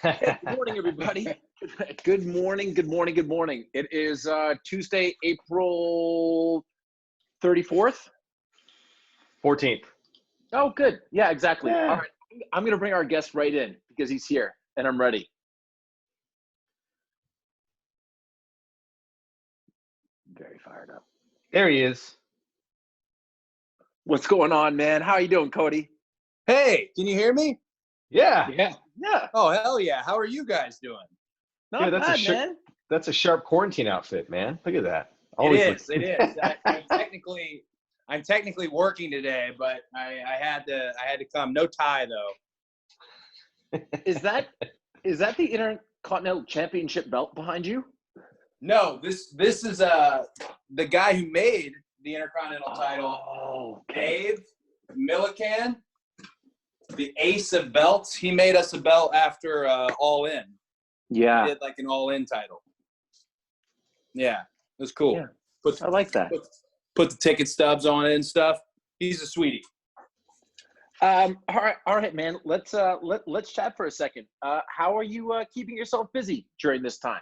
Hey, good morning, everybody. Good morning, good morning, good morning. It is Tuesday, April 34th. 14th. Oh, good. Yeah, exactly. Yeah. All right. I'm going to bring our guest right in because he's here and I'm ready. Very fired up. There he is. What's going on, man? How you doing, Cody? Hey, can you hear me? Yeah. Yeah. Oh, hell yeah. How are you guys doing? Not Dude, bad, man. That's a sharp quarantine outfit, man. Look at that. It is. I'm technically working today, but I had to come. No tie though. Is that the Intercontinental Championship belt behind you? No, this is the guy who made the Intercontinental title. Oh, okay. Dave Millican, the ace of belts. He made us a belt after All In. Yeah. He did like an All In title. Yeah, it was cool. Yeah. I like that. Put the ticket stubs on it and stuff. He's a sweetie. All right, man. Let's chat for a second. How are you keeping yourself busy during this time?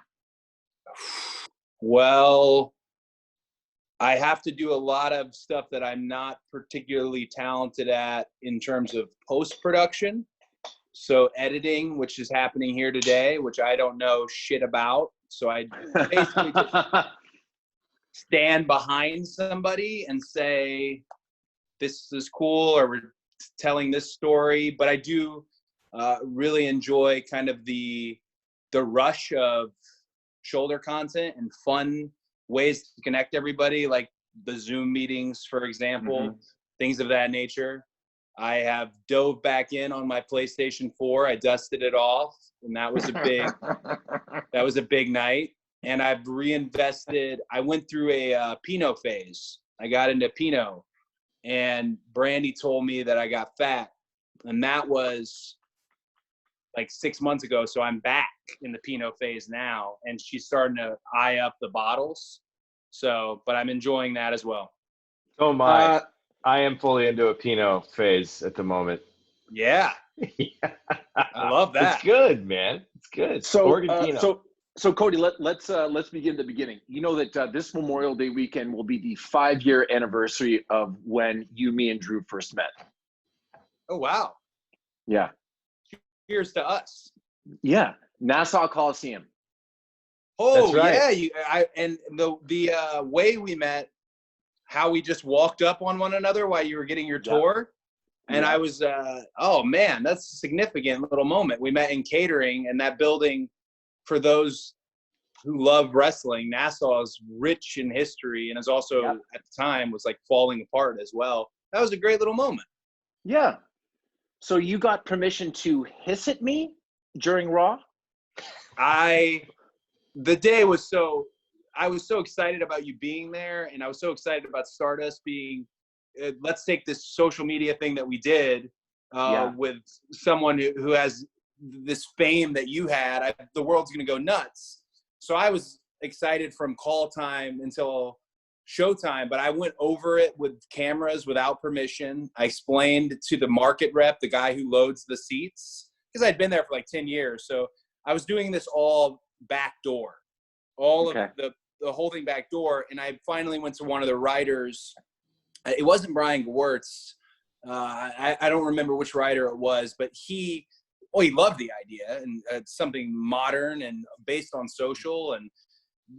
Well, I have to do a lot of stuff that I'm not particularly talented at in terms of post-production. So editing, which is happening here today, which I don't know shit about. So I basically just stand behind somebody and say, this is cool, or we're telling this story. But I do really enjoy kind of the rush of shoulder content and fun ways to connect everybody, like the Zoom meetings, for example, things of that nature. I have dove back in on my PlayStation 4. I dusted it off, and that was a big night. And I've reinvested. I went through a Pinot phase. I got into Pinot, and Brandy told me that I got fat, and that was like 6 months ago. So I'm back in the Pinot phase now, and she's starting to eye up the bottles. So, but I'm enjoying that as well. Oh my. I am fully into a Pinot phase at the moment. Yeah. I love that. It's good, man. It's good. So Cody, let's begin at the beginning. You know that this Memorial Day weekend will be the 5-year anniversary of when you, me, and Drew first met. Oh wow. Yeah. Cheers to us. Yeah. Nassau Coliseum. Oh, that's right. Yeah. And the way we met, how we just walked up on one another while you were getting your tour. And I was, oh man, that's a significant little moment. We met in catering, and that building, for those who love wrestling, Nassau is rich in history, and is also at the time was like falling apart as well. That was a great little moment. Yeah. So you got permission to hiss at me during Raw? I was so excited about you being there, and I was so excited about Stardust being, let's take this social media thing that we did with someone who has this fame that you had. The world's going to go nuts. So I was excited from call time until showtime, but I went over it with cameras without permission. I explained to the market rep, the guy who loads the seats, because I'd been there for like 10 years. So I was doing this all backdoor, of the whole thing backdoor. And I finally went to one of the writers. It wasn't Brian Gewirtz. I don't remember which writer it was, but he loved the idea, and it's something modern and based on social, and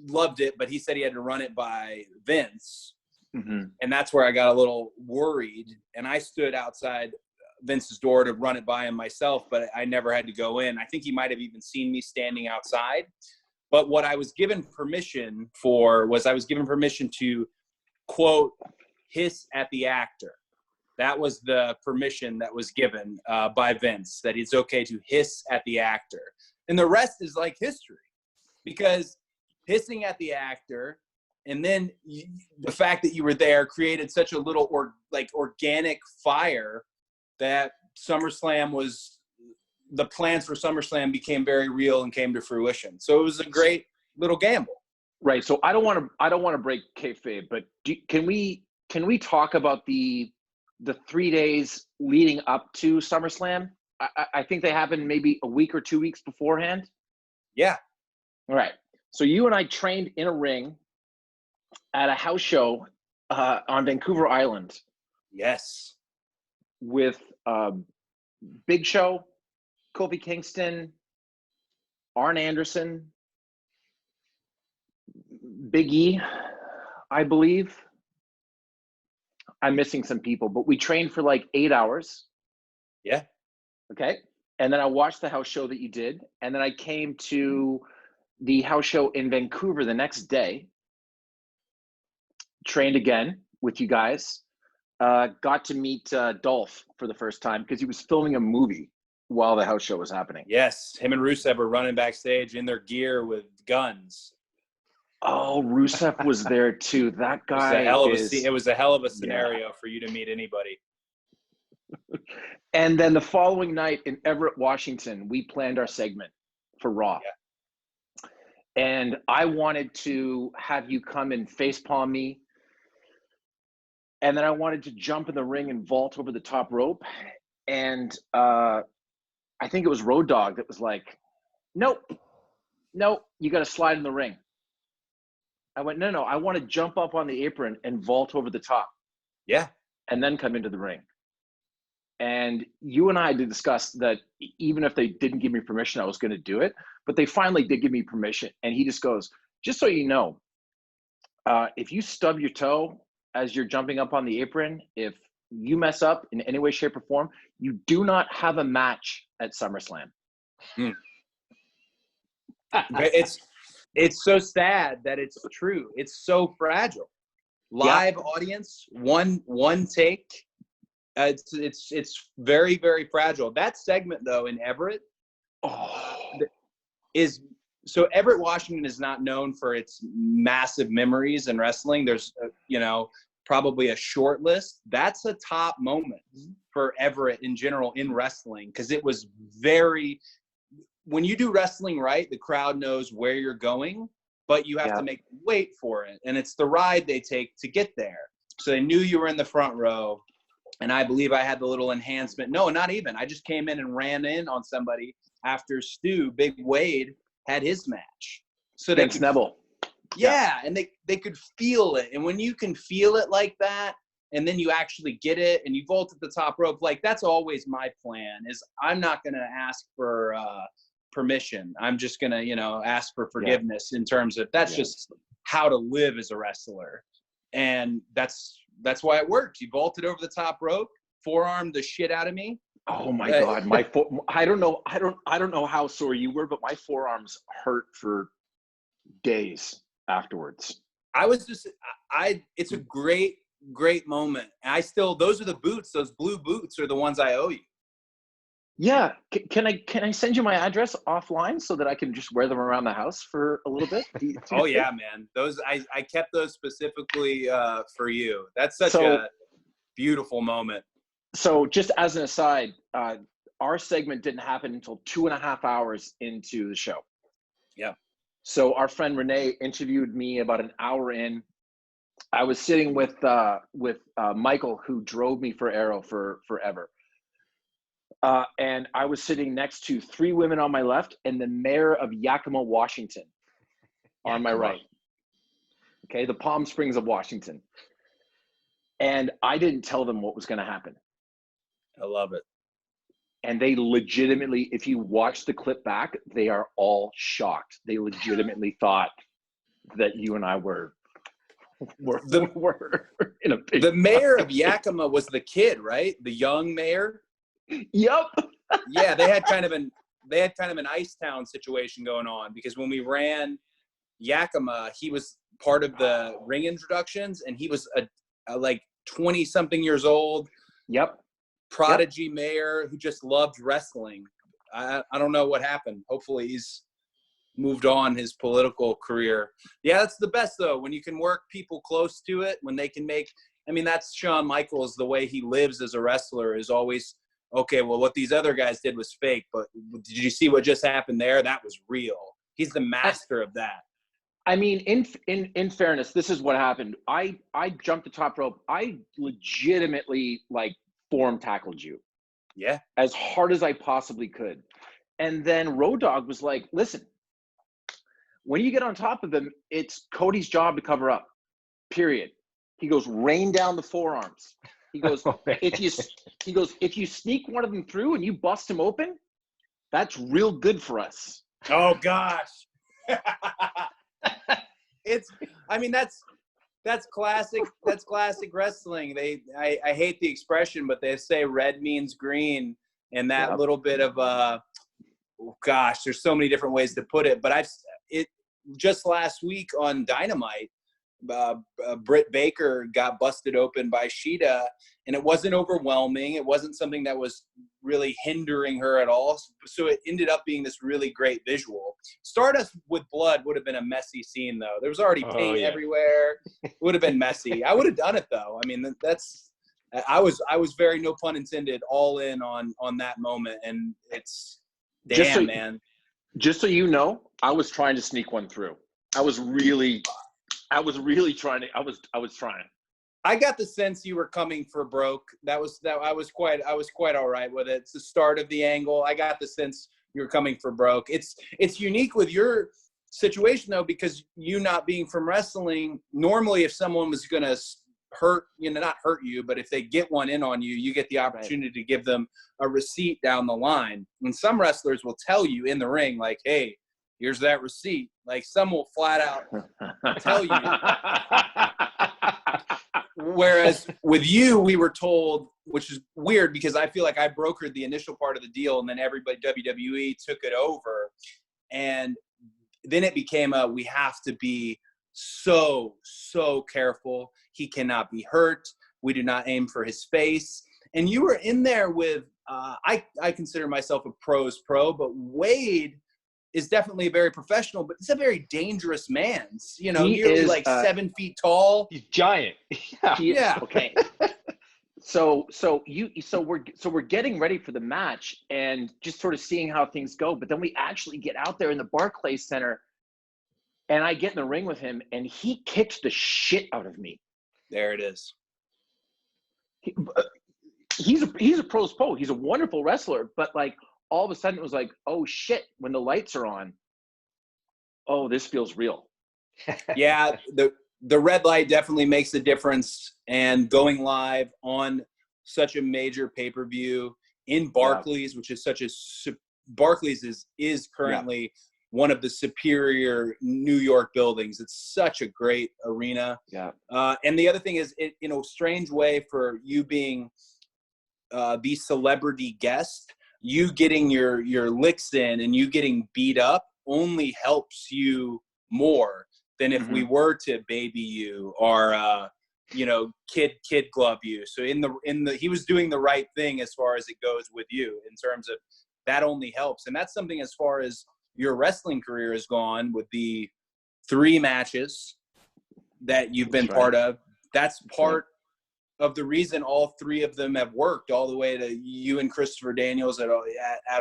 loved it. But he said he had to run it by Vince. And that's where I got a little worried. And I stood outside Vince's door to run it by him myself, but I never had to go in. I think he might have even seen me standing outside. But what I was given permission for was I was given permission to, quote, hiss at the actor. That was the permission that was given by Vince, that it's okay to hiss at the actor. And the rest is like history, because hissing at the actor, and then the fact that you were there created such a little organic fire that SummerSlam was, the plans for SummerSlam became very real and came to fruition. So it was a great little gamble. Right. So I don't want to break kayfabe, but can we talk about the 3 days leading up to SummerSlam? I think they happened maybe a week or 2 weeks beforehand. Yeah. All right. So you and I trained in a ring at a house show on Vancouver Island. Yes. With Big Show, Kofi Kingston, Arn Anderson, Big E, I believe. I'm missing some people, but we trained for like 8 hours. Yeah. Okay. And then I watched the house show that you did. And then I came to the house show in Vancouver the next day, trained again with you guys. Got to meet Dolph for the first time because he was filming a movie while the house show was happening. Yes, him and Rusev were running backstage in their gear with guns. Oh, Rusev was there too. That guy it was a hell of a scenario for you to meet anybody. And then the following night in Everett, Washington, we planned our segment for Raw. Yeah. And I wanted to have you come and facepalm me. And then I wanted to jump in the ring and vault over the top rope. And I think it was Road Dogg that was like, nope, you got to slide in the ring. I went, no, I want to jump up on the apron and vault over the top. Yeah. And then come into the ring. And you and I did discuss that even if they didn't give me permission, I was going to do it. But they finally did give me permission. And he just goes, just so you know, if you stub your toe as you're jumping up on the apron, if you mess up in any way, shape, or form, you do not have a match at SummerSlam. It's so sad that it's true. It's so fragile. Live audience, one take. It's very, very fragile. That segment though in Everett is so Everett, Washington is not known for its massive memories in wrestling. There's probably a short list. That's a top moment for Everett in general in wrestling because it was very. When you do wrestling right, the crowd knows where you're going, but you have to make them wait for it. And it's the ride they take to get there. So they knew you were in the front row. And I believe I had the little enhancement. No, not even. I just came in and ran in on somebody after Big Wade, had his match. So Against Neville. Yeah, and they could feel it. And when you can feel it like that, and then you actually get it, and you vault at the top rope, like that's always my plan, is I'm not going to ask for permission. I'm just going to, ask for forgiveness in terms of that's just how to live as a wrestler. And that's why it worked. You vaulted over the top rope, forearmed the shit out of me. Oh my God. I don't know how sore you were, but my forearms hurt for days afterwards. It's a great moment. And those are the boots, those blue boots are the ones I owe you. Yeah. Can I send you my address offline so that I can just wear them around the house for a little bit? Oh yeah, man. Those I kept those specifically for you. That's such a beautiful moment. So just as an aside, our segment didn't happen until 2.5 hours into the show. Yeah. So our friend Renee interviewed me about an hour in. I was sitting with Michael, who drove me for Arrow forever. And I was sitting next to 3 women on my left and the mayor of Yakima, Washington on my right. Okay, the Palm Springs of Washington. And I didn't tell them what was going to happen. I love it. And they legitimately, if you watch the clip back, they are all shocked. They legitimately thought that you and I were in a big. The mayor of Yakima was the kid, right? The young mayor. Yep. Yeah, they had kind of an Ice Town situation going on because when we ran Yakima, he was part of the ring introductions, and he was a like 20-something years old. Yep. Prodigy mayor who just loved wrestling. I don't know what happened. Hopefully he's moved on his political career. Yeah, that's the best though, when you can work people close to it, when they can make. I mean, that's Shawn Michaels. The way he lives as a wrestler is always. Okay, well, what these other guys did was fake, but did you see what just happened there? That was real. He's the master of that. I mean, in fairness, this is what happened. I jumped the top rope. I legitimately forearm tackled you. Yeah. As hard as I possibly could. And then Road Dogg was like, listen, when you get on top of him, it's Cody's job to cover up, period. He goes, rain down the forearms. He goes, if you sneak one of them through and you bust him open, that's real good for us. Oh gosh. That's classic. That's classic wrestling. I hate the expression, but they say red means green, and that little bit of gosh, there's so many different ways to put it. But just last week on Dynamite, Britt Baker got busted open by Sheeta, and it wasn't overwhelming. It wasn't something that was really hindering her at all. So it ended up being this really great visual. Stardust with blood would have been a messy scene, though. There was already paint everywhere. It would have been messy. I would have done it, though. I mean, I was very, no pun intended, all in on that moment, and it's man. Just so you know, I was trying to sneak one through. I was really trying to. I was trying. I got the sense you were coming for broke. I was quite all right with it. It's the start of the angle. I got the sense you were coming for broke. It's unique with your situation though, because you not being from wrestling. Normally, if someone was gonna not hurt you, but if they get one in on you, you get the opportunity to give them a receipt down the line. And some wrestlers will tell you in the ring, like, "Hey, here's that receipt." Like, some will flat out tell you. Whereas with you, we were told, which is weird because I feel like I brokered the initial part of the deal, and then everybody, WWE, took it over. And then it became we have to be so careful. He cannot be hurt. We do not aim for his face. And you were in there with, I consider myself a pro's pro, but Wade is definitely very professional, but he's a very dangerous man. You know, he's like 7 feet tall. He's giant. Yeah. Okay. So we're getting ready for the match and just sort of seeing how things go. But then we actually get out there in the Barclays Center, and I get in the ring with him, and he kicks the shit out of me. There it is. He's a pro's pro. He's a wonderful wrestler, but like, all of a sudden it was like, oh shit, when the lights are on, oh, this feels real. Yeah, the red light definitely makes a difference, and going live on such a major pay-per-view in Barclays, which is Barclays is currently one of the superior New York buildings. It's such a great arena. Yeah. And the other thing is, in a strange way, for you being the celebrity guest, you getting your licks in and you getting beat up only helps you more than if we were to baby you or kid glove you. So he was doing the right thing as far as it goes with you, in terms of that only helps. And that's something, as far as your wrestling career has gone, with the 3 matches that you've been part of. That's part of the reason all 3 of them have worked, all the way to you and Christopher Daniels at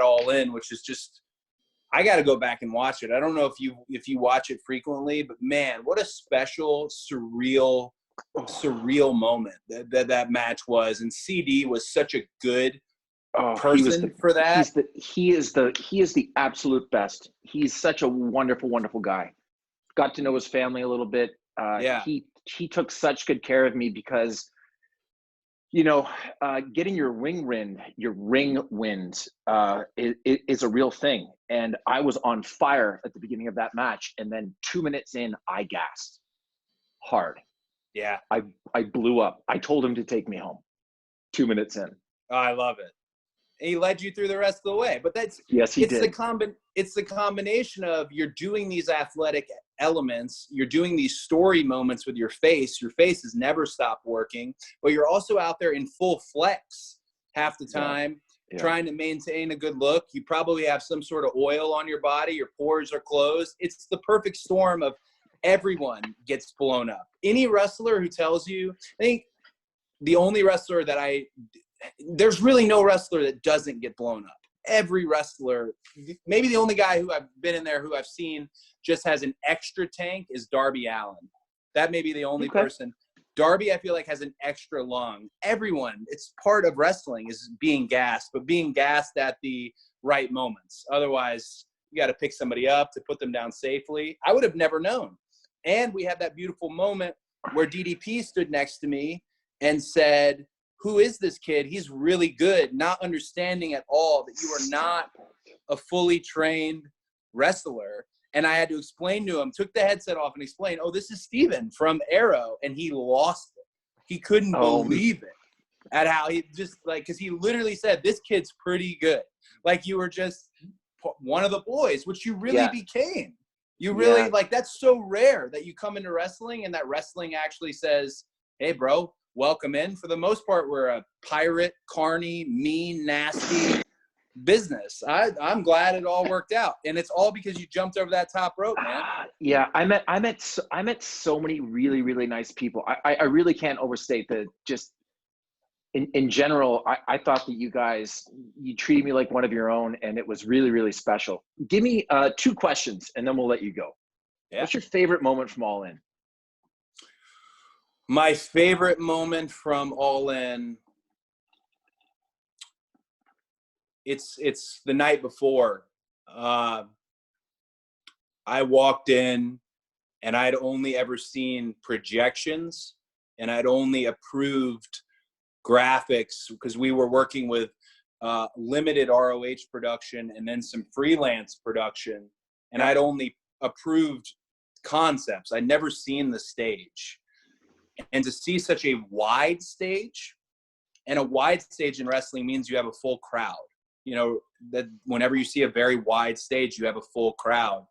All In, which is just, I got to go back and watch it. I don't know if you watch it frequently, but man, what a special, surreal moment that match was. And CD was such a good person for that. He is the absolute best. He's such a wonderful, wonderful guy. Got to know his family a little bit. He took such good care of me, because getting your ring wind is a real thing. And I was on fire at the beginning of that match. And then 2 minutes in, I gassed hard. Yeah. I blew up. I told him to take me home 2 minutes in. Oh, I love it. And he led you through the rest of the way. But yes, he did. It's the combination of, you're doing these athletic elements, you're doing these story moments with your face. Your face has never stopped working, but you're also out there in full flex half the time, trying to maintain a good look. You probably have some sort of oil on your body. Your pores are closed. It's the perfect storm of everyone gets blown up. Any wrestler who tells you, I think the only wrestler there's really no wrestler that doesn't get blown up. Every wrestler, maybe the only guy who I've been in there who I've seen just has an extra tank is Darby Allin. That may be the only person. Darby, I feel like, has an extra lung. Everyone, it's part of wrestling is being gassed, but being gassed at the right moments. Otherwise, you got to pick somebody up to put them down safely. I would have never known. And we had that beautiful moment where DDP stood next to me and said, "Who is this kid? He's really good," not understanding at all that you are not a fully trained wrestler. And I had to explain to him, took the headset off and explained, "Oh, this is Steven from Arrow." And he lost it. He couldn't believe it at how he just like, because he literally said, "This kid's pretty good." Like you were just one of the boys, which you really became. You really like, that's so rare that you come into wrestling and that wrestling actually says, "Hey, bro, welcome in." For the most part, we're a pirate, carny, mean, nasty business. I'm glad it all worked out, and it's all because you jumped over that top rope, man. Yeah, I met so many really, really nice people. I really can't overstate that. Just in general, I thought that you treated me like one of your own, and it was really, really special. Give me 2 questions, and then we'll let you go. Yeah. What's your favorite moment from All In? My favorite moment from All In, it's the night before. I walked in and I'd only ever seen projections and I'd only approved graphics because we were working with limited ROH production and then some freelance production. And I'd only approved concepts. I'd never seen the stage. And to see such a wide stage, and a wide stage in wrestling means you have a full crowd. You know, that whenever you see a very wide stage, you have a full crowd.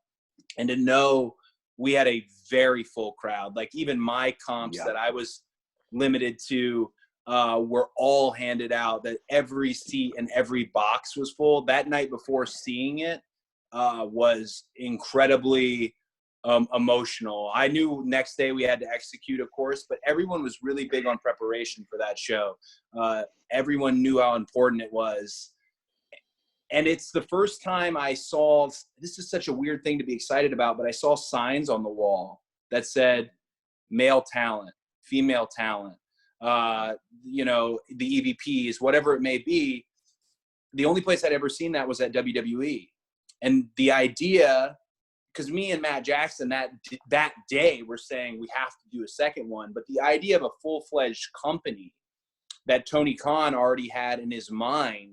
And to know we had a very full crowd, like even my comps that I was limited to were all handed out, that every seat and every box was full. That night before seeing it was incredibly emotional. I knew next day we had to execute, of course, but everyone was really big on preparation for that show. Everyone knew how important it was. And it's the first time I saw, this is such a weird thing to be excited about, but I saw signs on the wall that said male talent, female talent, you know, the EVPs, whatever it may be. The only place I'd ever seen that was at WWE. And the idea, because me and Matt Jackson that day were saying we have to do a second one, but the idea of a full-fledged company that Tony Khan already had in his mind,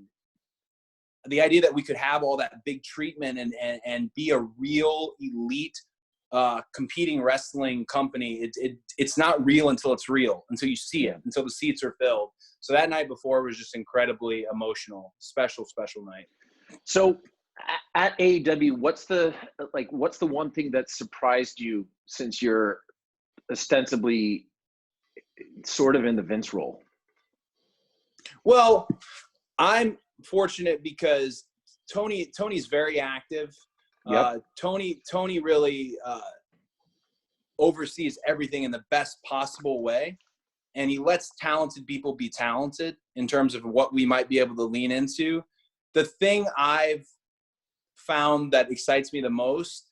the idea that we could have all that big treatment and be a real elite competing wrestling company, it's not real until it's real, until you see it, until the seats are filled. So that night before was just incredibly emotional, special night. So at AEW, what's the one thing that surprised you since you're ostensibly sort of in the Vince role? Well, I'm fortunate because Tony's very active. Tony really oversees everything in the best possible way, and he lets talented people be talented in terms of what we might be able to lean into. The thing I've found that excites me the most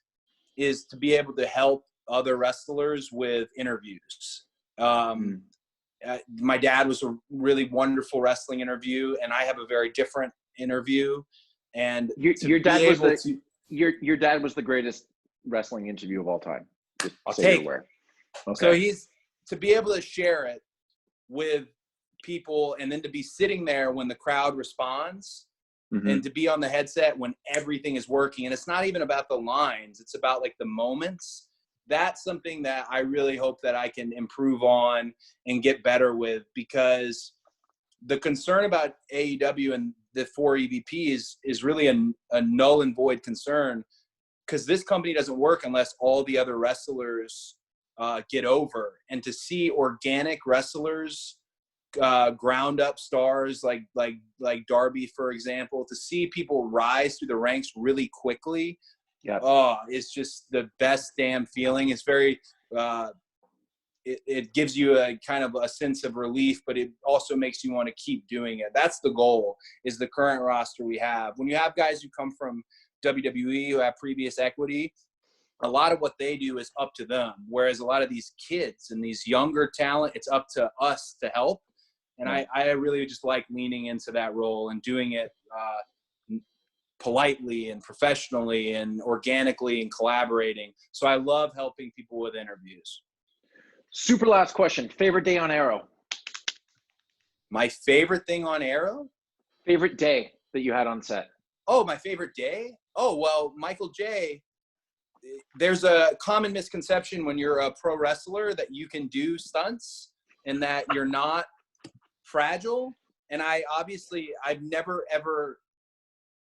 is to be able to help other wrestlers with interviews. My dad was a really wonderful wrestling interview, and I have a very different interview. And your dad was the greatest wrestling interview of all time. I'll take it. Okay. So he's to be able to share it with people, and then to be sitting there when the crowd responds, and to be on the headset when everything is working. And it's not even about the lines; it's about like the moments. That's something that I really hope that I can improve on and get better with, because the concern about AEW and the 4 EVPs is really a null and void concern, because this company doesn't work unless all the other wrestlers get over. And to see organic wrestlers, ground up stars like Darby, for example, to see people rise through the ranks really quickly, it's just the best damn feeling. It's very it gives you a kind of a sense of relief, but it also makes you want to keep doing it. That's the goal, is the current roster we have. When you have guys who come from WWE who have previous equity, a lot of what they do is up to them. Whereas a lot of these kids and these younger talent, it's up to us to help. And I really just like leaning into that role and doing it politely and professionally and organically and collaborating. So I love helping people with interviews. Super last question. Favorite day on Arrow? My favorite thing on Arrow? Favorite day that you had on set? Oh, my favorite day? Oh, well, Michael J., there's a common misconception when you're a pro wrestler that you can do stunts and that you're not fragile. And I've never, ever,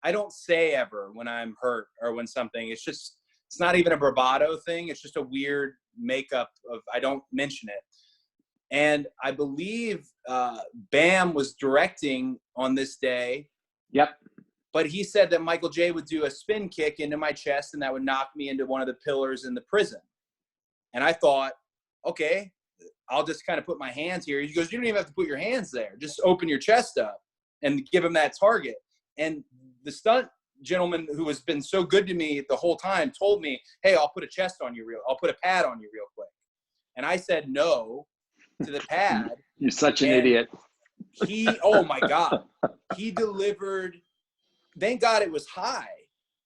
I don't say ever when I'm hurt or when something, it's not even a bravado thing. It's just a weird makeup of, I don't mention it. And I believe Bam was directing on this day. Yep. But he said that Michael J. would do a spin kick into my chest and that would knock me into one of the pillars in the prison. And I thought, okay, I'll just kind of put my hands here. He goes, you don't even have to put your hands there. Just open your chest up and give him that target. And the stunt gentleman who has been so good to me the whole time told me, hey, I'll put I'll put a pad on you real quick. And I said no to the pad. You're such an idiot. Oh my God, he delivered. Thank God it was high.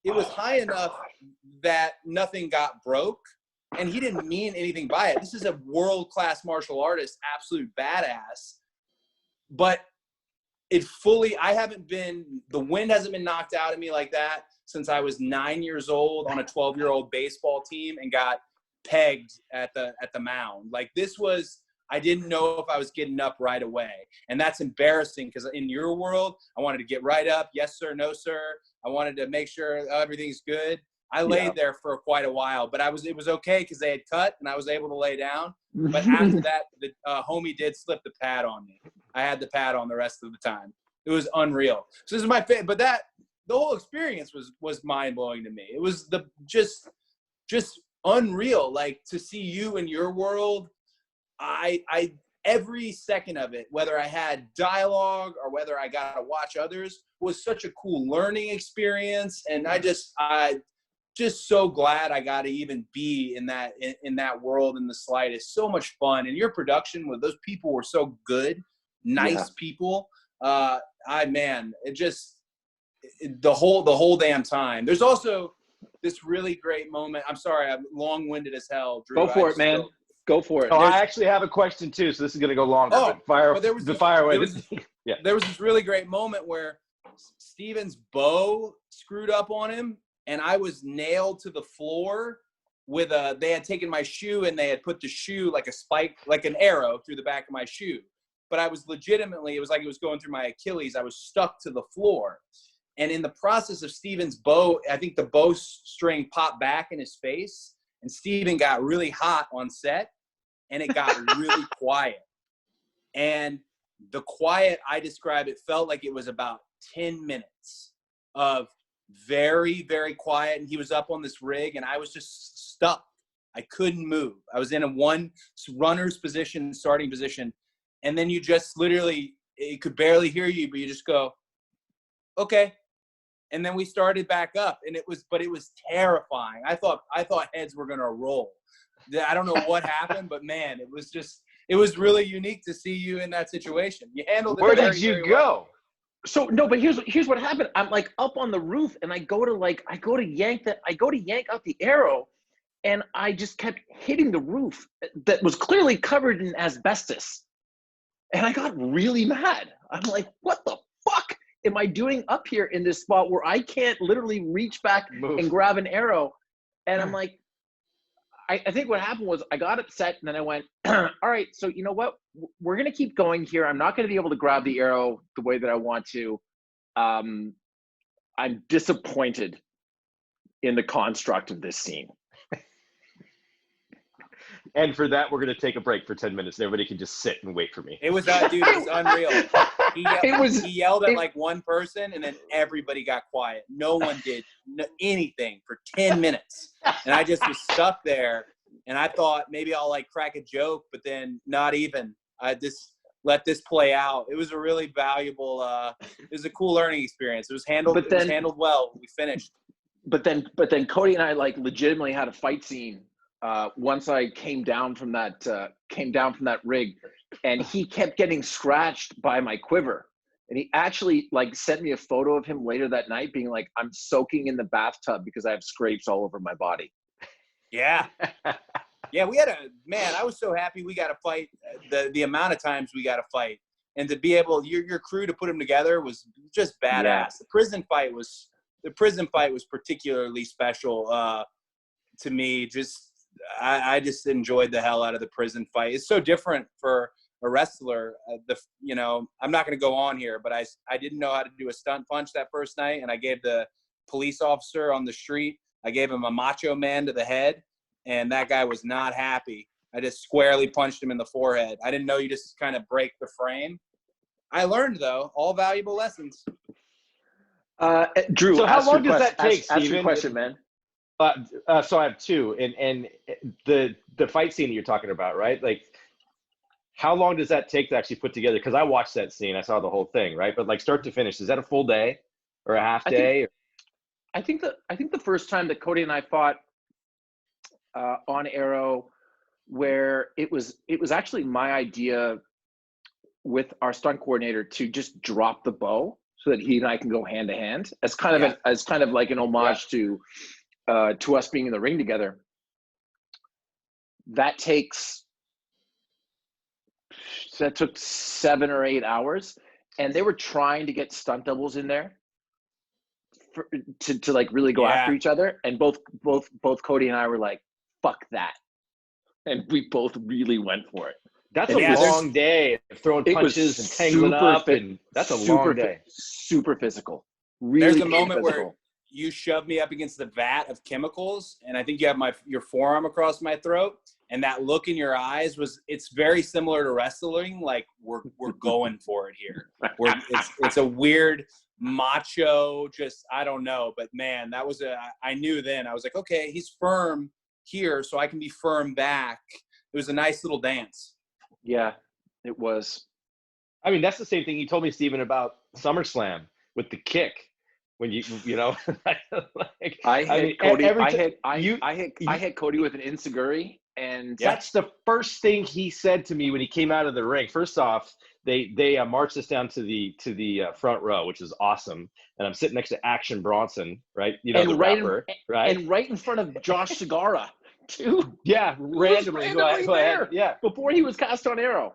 It was high enough that nothing got broke, and he didn't mean anything by it. This is a world-class martial artist, absolute badass. But the wind hasn't been knocked out of me like that since I was 9 years old on a 12-year-old baseball team and got pegged at the mound. Like this was, I didn't know if I was getting up right away. And that's embarrassing because in your world, I wanted to get right up. Yes, sir. No, sir. I wanted to make sure everything's good. I laid there for quite a while, but it was okay because they had cut and I was able to lay down. But after that, the homie did slip the pad on me. I had the pad on the rest of the time. It was unreal. So this is my favorite, but the whole experience was mind blowing to me. It was just unreal. Like to see you in your world, I every second of it, whether I had dialogue or whether I got to watch others, was such a cool learning experience. And I just so glad I got to even be in that world in the slightest. So much fun. And your production with those people were so good, nice people. The whole damn time. There's also this really great moment. I'm sorry, I'm long-winded as hell, Drew. Go for it, man. Go for it. Oh, I actually have a question too, so this is going to go longer. Fire away. There was this really great moment where Steven's bow screwed up on him, and I was nailed to the floor with they had taken my shoe and they had put the shoe like a spike, like an arrow through the back of my shoe. But I was legitimately, it was like it was going through my Achilles. I was stuck to the floor. And in the process of Steven's bow, I think the bow string popped back in his face, and Steven got really hot on set, and it got really quiet. And the quiet, I describe it, felt like it was about 10 minutes of very, very quiet. And he was up on this rig, and I was just stuck. I couldn't move. I was in a one runner's position, starting position. And then you just literally, it could barely hear you, but you just go, okay. And then we started back up, and it was terrifying. I thought heads were going to roll. I don't know what happened, but man, it was really unique to see you in that situation. You handled it. Where did you go? Well. So no, but here's what happened. I'm like up on the roof, and I go to yank out the arrow, and I just kept hitting the roof that was clearly covered in asbestos. And I got really mad. I'm like, what the fuck am I doing up here in this spot where I can't literally reach back and grab an arrow? And I'm like, I think what happened was I got upset, and then I went, all right, so you know what? We're going to keep going here. I'm not going to be able to grab the arrow the way that I want to. I'm disappointed in the construct of this scene. And for that, we're going to take a break for 10 minutes. Everybody can just sit and wait for me. It was, dude, it was unreal. He yelled at like one person, and then everybody got quiet. No one did anything for 10 minutes. And I just was stuck there. And I thought maybe I'll like crack a joke, but then not even. I just let this play out. It was a really valuable, it was a cool learning experience. It was handled well. We finished. but then Cody and I like legitimately had a fight scene once I came down from that rig, and he kept getting scratched by my quiver. And he actually like sent me a photo of him later that night being like, I'm soaking in the bathtub because I have scrapes all over my body. Yeah. Yeah, I was so happy we got to fight the amount of times we got to fight. And to be able, your crew to put them together was just badass. Yeah. The prison fight was particularly special to me. I just enjoyed the hell out of the prison fight. It's so different for a wrestler. I'm not going to go on here, but I didn't know how to do a stunt punch that first night, and I gave the police officer on the street, I gave him a Macho Man to the head, and that guy was not happy. I just squarely punched him in the forehead. I didn't know you just kind of break the frame. I learned, though, all valuable lessons. Drew, so how long does that take, Steven? Ask your question, man. So I have two, and the fight scene that you're talking about, right? Like, how long does that take to actually put together? Because I watched that scene, I saw the whole thing, right? But like start to finish, is that a full day or a half day? I think the first time that Cody and I fought on Arrow, where it was actually my idea with our stunt coordinator to just drop the bow so that he and I can go hand to hand as kind of like an homage to us being in the ring together. That took 7 or 8 hours, and they were trying to get stunt doubles in there to like really go after each other. And both Cody and I were like, fuck that. And we both really went for it. That's a long day of throwing punches and tangling up, and that's a long day. Super physical. Really There's a moment where you shoved me up against the vat of chemicals, and I think you have your forearm across my throat, and that look in your eyes it's very similar to wrestling. Like we're going for it here. It's a weird macho, just I don't know, but man, I knew then. I was like, okay, he's firm here, so I can be firm back. It was a nice little dance. Yeah, it was. I mean, that's the same thing you told me, Steven, about SummerSlam with the kick. When you know, like, I hit Cody. I hit Cody with an enziguri, and that's the first thing he said to me when he came out of the ring. First off, they marched us down to the front row, which is awesome, and I'm sitting next to Action Bronson, right? You know, the rapper, right? And right in front of Josh Segarra, too. Yeah, randomly there. Before he was cast on Arrow.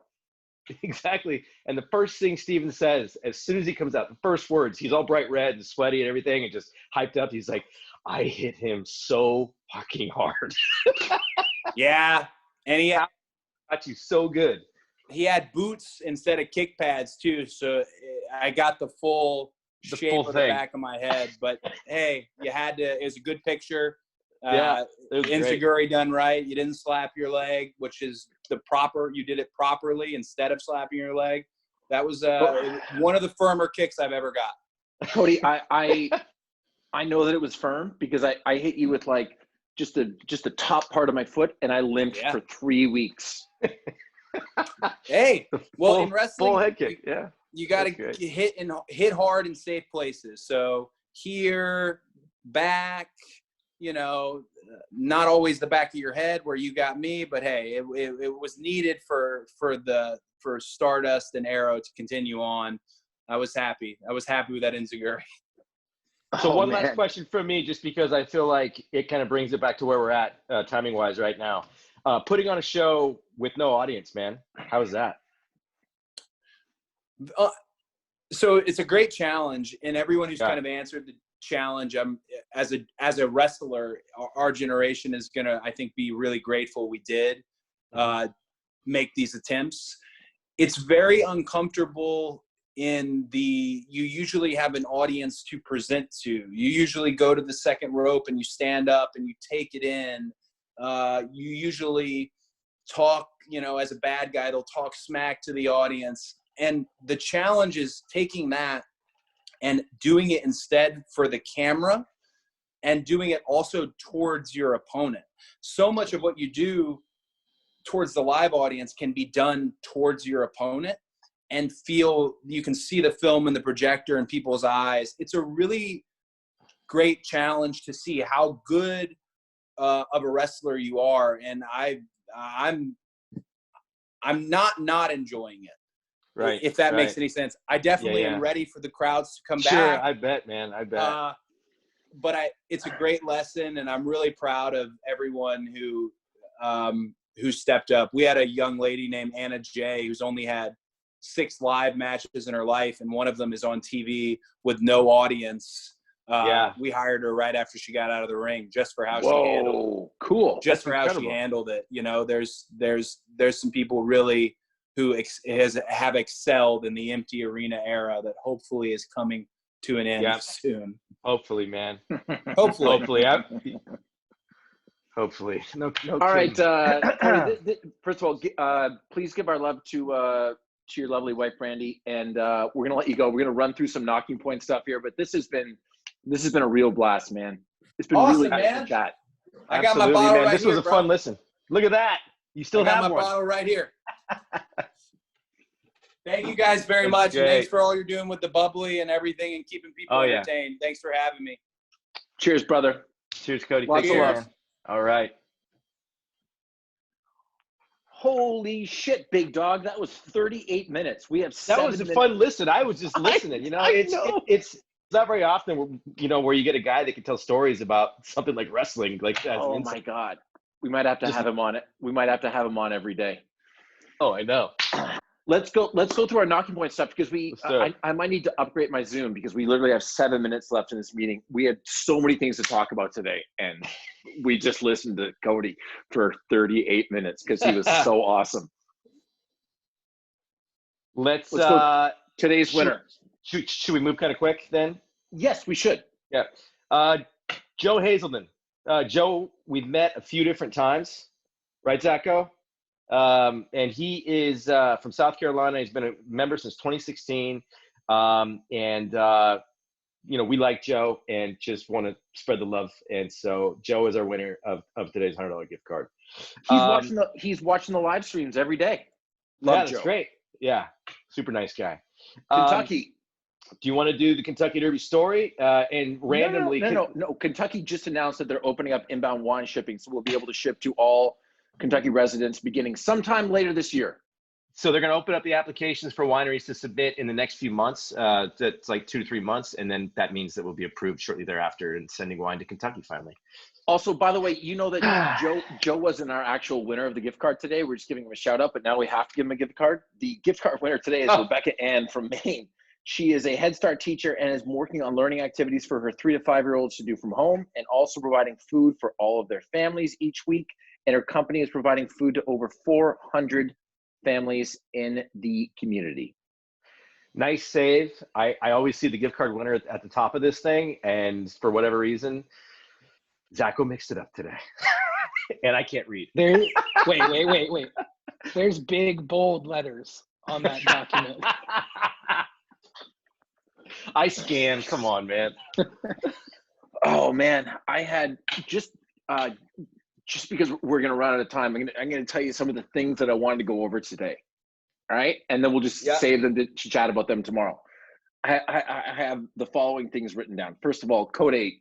Exactly. And the first thing Steven says, as soon as he comes out, the first words, he's all bright red and sweaty and everything and just hyped up. He's like, I hit him so fucking hard. Yeah. And he got you so good. He had boots instead of kick pads too. So I got the full shape of the back of my head. But hey, it was a good picture. Enziguri done right. You didn't slap your leg, which is you did it properly instead of slapping your leg. That was one of the firmer kicks I've ever got. Cody, I know that it was firm because I hit you with like just the top part of my foot, and I limped for 3 weeks. Hey, well, in wrestling, full head kick. You got to hit hard in safe places. So here, back. You know, not always the back of your head where you got me, but hey, it was needed for Stardust and Arrow to continue on. I was happy with that enziguri. So one last question from me, just because I feel like it kind of brings it back to where we're at timing wise right now. Putting on a show with no audience, man. How is that? So it's a great challenge, and everyone who's kind of answered the challenge, as a wrestler, our generation is gonna, I think, be really grateful we did make these attempts. It's very uncomfortable you usually have an audience to present to. You usually go to the second rope and you stand up and you take it in. You usually talk, as a bad guy, they'll talk smack to the audience. And the challenge is taking that and doing it instead for the camera and doing it also towards your opponent. So much of what you do towards the live audience can be done towards your opponent, and you can see the film in the projector in people's eyes. It's a really great challenge to see how good of a wrestler you are. And I'm not enjoying it. Right. If that makes any sense. I definitely am ready for the crowds to come back. Sure, I bet, man. I bet. But it's a great lesson, and I'm really proud of everyone who stepped up. We had a young lady named Anna J who's only had 6 live matches in her life, and one of them is on TV with no audience. We hired her right after she got out of the ring just for how she handled it. Cool. Just for how she handled it. You know, there's some people really who have excelled in the empty arena era that hopefully is coming to an end soon. Hopefully, man. Hopefully. Hopefully. No all right. Cody, first of all, please give our love to your lovely wife, Brandy, and we're going to let you go. We're going to run through some Nocking Point stuff here, but this has been a real blast, man. It's been awesome, really nice man. to chat. I got my bottle right here. This was a fun listen. Look at that. You still have my one. bottle right here. Thank you guys very much. And thanks for all you're doing with the bubbly and everything and keeping people entertained. Thanks for having me. Cheers, brother. Cheers, Cody. Lots of love. All right. Holy shit, big dog. That was 38 minutes. We have 7 That was a minutes. fun listen. I was just listening. You know, it's not very often, where you get a guy that can tell stories about something like wrestling. Like, oh my God. We might have to have him on it. We might have to have him on every day. Oh, I know. Let's go through our Nocking Point stuff because I might need to upgrade my Zoom because we literally have 7 minutes left in this meeting. We had so many things to talk about today, and we just listened to Cody for 38 minutes because he was so awesome. Let's go. Today's winner. Should we move kind of quick then? Yes, we should. Yeah. Joe Hazelden. Joe, we've met a few different times, right, Zacho? And he is from South Carolina. He's been a member since 2016. We like Joe and just want to spread the love. And so Joe is our winner of today's $100 gift card. He's watching the live streams every day. Love Joe. That's great. Yeah, super nice guy. Kentucky. Do you want to do the Kentucky Derby story? And randomly, no. Kentucky just announced that they're opening up inbound wine shipping, so we'll be able to ship to all Kentucky residents beginning sometime later this year. So they're going to open up the applications for wineries to submit in the next few months. That's like 2 to 3 months. And then that means that we'll be approved shortly thereafter and sending wine to Kentucky finally. Also, by the way, you know that Joe wasn't our actual winner of the gift card today. We're just giving him a shout out, but now we have to give him a gift card. The gift card winner today is Rebecca Ann from Maine. She is a Head Start teacher and is working on learning activities for her 3 to 5 year olds to do from home and also providing food for all of their families each week. And her company is providing food to over 400 families in the community. Nice save. I always see the gift card winner at the top of this thing. And for whatever reason, Zacho mixed it up today. And I can't read. Wait. There's big, bold letters on that document. I scanned. Come on, man. Oh, man. I had just because we're going to run out of time, I'm going to tell you some of the things that I wanted to go over today. All right? And then we'll just save them to chat about them tomorrow. I have the following things written down. First of all, Code 8,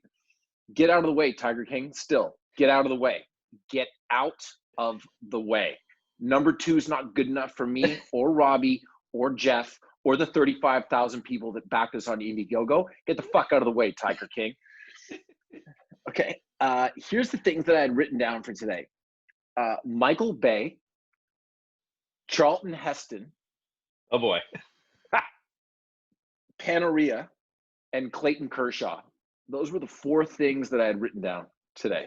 get out of the way, Tiger King. Still, get out of the way. Get out of the way. Number 2 is not good enough for me or Robbie or Jeff or the 35,000 people that backed us on Indiegogo. Get the fuck out of the way, Tiger King. Okay. Here's the things that I had written down for today. Michael Bay, Charlton Heston. Oh, boy. Panaria, and Clayton Kershaw. Those were the 4 things that I had written down today.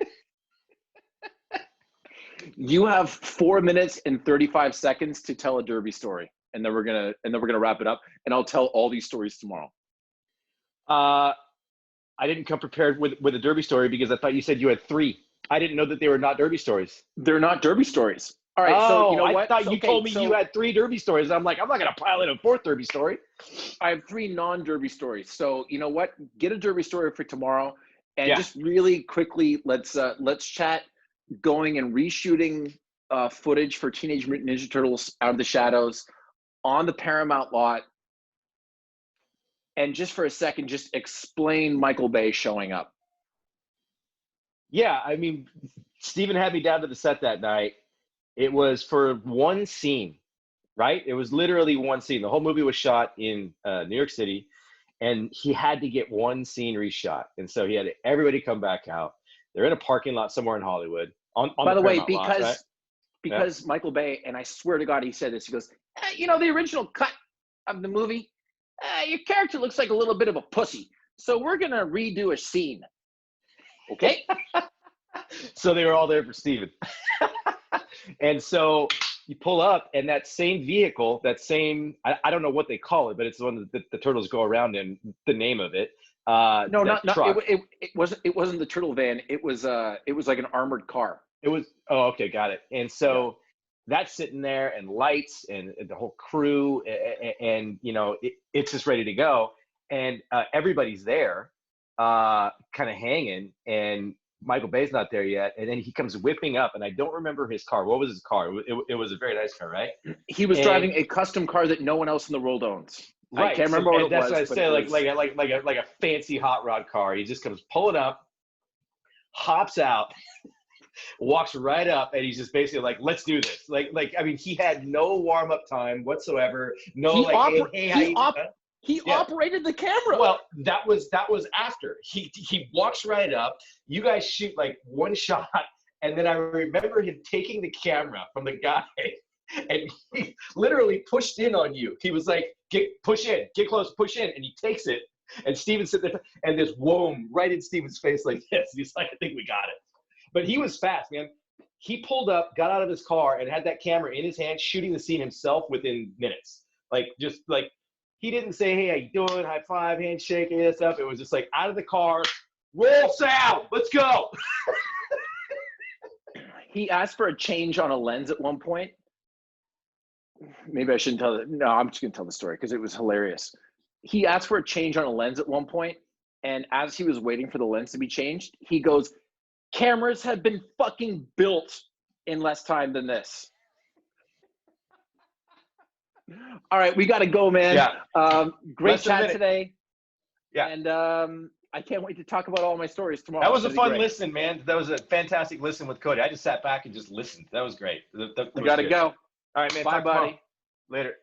You have 4 minutes and 35 seconds to tell a Derby story, and then we're gonna wrap it up. And I'll tell all these stories tomorrow. I didn't come prepared with a Derby story because I thought you said you had 3. I didn't know that they were not Derby stories. They're not Derby stories. All right. So you know what? I thought you told me you had 3 Derby stories. I'm like, I'm not gonna pile in a 4th Derby story. I have 3 non-Derby stories. So you know what? Get a Derby story for tomorrow, and just really quickly let's chat. Going and reshooting footage for Teenage Mutant Ninja Turtles Out of the Shadows on the Paramount lot. And just for a second, just explain Michael Bay showing up. Yeah, I mean, Steven had me down to the set that night. It was for one scene, right? It was literally one scene. The whole movie was shot in New York City, and he had to get one scene reshot. And so he had everybody come back out. They're in a parking lot somewhere in Hollywood. By the way, because Michael Bay, and I swear to God, he said this. He goes, the original cut of the movie, your character looks like a little bit of a pussy. So we're going to redo a scene. Okay? So they were all there for Steven. And so you pull up, and that same vehicle, I don't know what they call it, but it's the one that the turtles go around in, the name of it. No, not it wasn't the turtle van. It was like an armored car. It was, oh, okay, got it. And so that's sitting there, and lights, and the whole crew, and it's just ready to go. And everybody's there, kind of hanging, and Michael Bay's not there yet. And then he comes whipping up, and I don't remember his car. What was his car? It was a very nice car, right? He was driving a custom car that no one else in the world owns. Right. I can't remember what it was. That's what I say, like a fancy hot rod car. He just comes pulling up, hops out, walks right up, and he's just basically like, "Let's do this." I mean, he had no warm up time whatsoever. No, he operated the camera. Well, that was after. He walks right up. You guys shoot like one shot, and then I remember him taking the camera from the guy, and he literally pushed in on you. He was like, push in, get close, push in, and he takes it. And Steven sitting there, and there's whoom right in Steven's face like this. He's like, I think we got it. But he was fast, man. He pulled up, got out of his car, and had that camera in his hand, shooting the scene himself within minutes. He didn't say, "Hey, how you doing? High five, handshake," and stuff. It was just like out of the car, roll sound, let's go. He asked for a change on a lens at one point. Maybe I shouldn't tell it. No, I'm just gonna tell the story because it was hilarious. He asked for a change on a lens at one point, and as he was waiting for the lens to be changed, he goes, "Cameras have been fucking built in less time than this." All right, we got to go, man. Yeah. Great chat today. Yeah. And I can't wait to talk about all my stories tomorrow. That was a fun listen, man. That was a fantastic listen with Cody. I just sat back and just listened. That was great. We got to go. All right, man. Bye, buddy. Later.